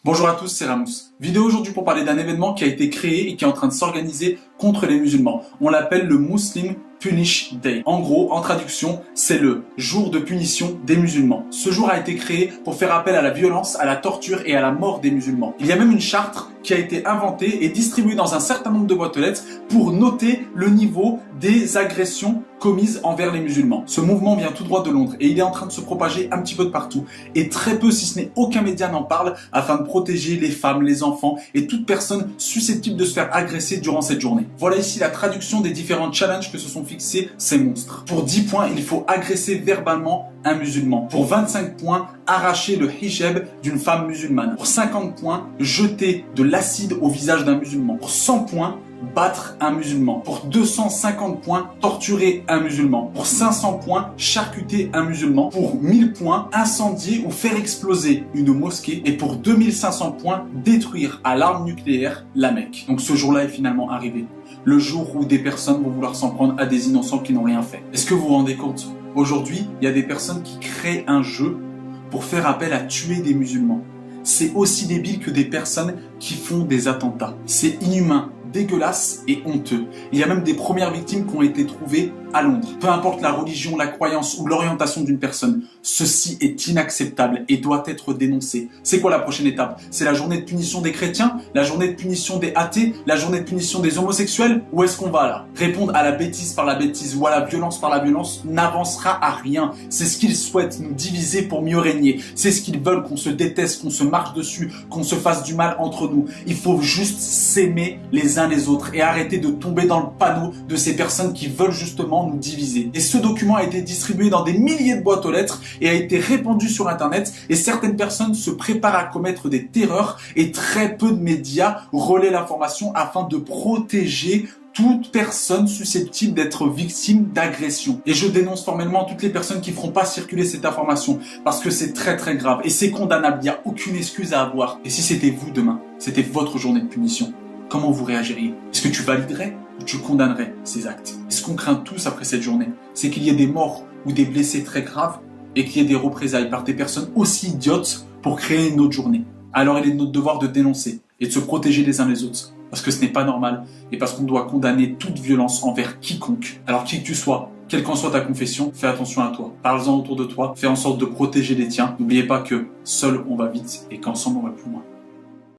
Bonjour à tous, c'est Ramous. Vidéo aujourd'hui pour parler d'un événement qui a été créé et qui est en train de s'organiser contre les musulmans. On l'appelle le Muslim Punish Day. En gros, en traduction, c'est le jour de punition des musulmans. Ce jour a été créé pour faire appel à la violence, à la torture et à la mort des musulmans. Il y a même une charte qui a été inventée et distribuée dans un certain nombre de boîtes aux lettres pour noter le niveau des agressions commises envers les musulmans. Ce mouvement vient tout droit de Londres et il est en train de se propager un petit peu de partout. Et très peu, si ce n'est aucun média n'en parle, afin de protéger les femmes, les enfants et toute personne susceptible de se faire agresser durant cette journée. Voilà ici la traduction des différents challenges que se sont fixés ces monstres. Pour 10 points, il faut agresser verbalement un musulman. Pour 25 points, arracher le hijab d'une femme musulmane. Pour 50 points, jeter de l'acide au visage d'un musulman. Pour 100 points, battre un musulman. Pour 250 points, torturer un musulman. Pour 500 points, charcuter un musulman. Pour 1000 points, incendier ou faire exploser une mosquée. Et pour 2500 points, détruire à l'arme nucléaire la Mecque. Donc ce jour-là est finalement arrivé. Le jour où des personnes vont vouloir s'en prendre à des innocents qui n'ont rien fait. Est-ce que vous vous rendez compte? Aujourd'hui, il y a des personnes qui créent un jeu pour faire appel à tuer des musulmans. C'est aussi débile que des personnes qui font des attentats. C'est inhumain, dégueulasse et honteux. Il y a même des premières victimes qui ont été trouvées à Londres. Peu importe la religion, la croyance ou l'orientation d'une personne, ceci est inacceptable et doit être dénoncé. C'est quoi la prochaine étape? C'est la journée de punition des chrétiens? La journée de punition des athées? La journée de punition des homosexuels? Où est-ce qu'on va là? Répondre à la bêtise par la bêtise ou à la violence par la violence n'avancera à rien. C'est ce qu'ils souhaitent, nous diviser pour mieux régner. C'est ce qu'ils veulent, qu'on se déteste, qu'on se marche dessus, qu'on se fasse du mal entre nous. Il faut juste s'aimer les uns les autres et arrêter de tomber dans le panneau de ces personnes qui veulent justement nous diviser. Et ce document a été distribué dans des milliers de boîtes aux lettres et a été répandu sur internet et certaines personnes se préparent à commettre des terreurs et très peu de médias relaient l'information afin de protéger toute personne susceptible d'être victime d'agression. Et je dénonce formellement toutes les personnes qui ne feront pas circuler cette information parce que c'est très très grave et c'est condamnable, il n'y a aucune excuse à avoir. Et si c'était vous demain, c'était votre journée de punition, comment vous réagiriez? Est-ce que tu validerais ou tu condamnerais ces actes? Et ce qu'on craint tous après cette journée, c'est qu'il y ait des morts ou des blessés très graves et qu'il y ait des représailles par des personnes aussi idiotes pour créer une autre journée. Alors il est de notre devoir de dénoncer et de se protéger les uns les autres. Parce que ce n'est pas normal et parce qu'on doit condamner toute violence envers quiconque. Alors qui que tu sois, quelle qu'en soit ta confession, fais attention à toi. Parle-en autour de toi, fais en sorte de protéger les tiens. N'oubliez pas que seul on va vite et qu'ensemble on va plus loin.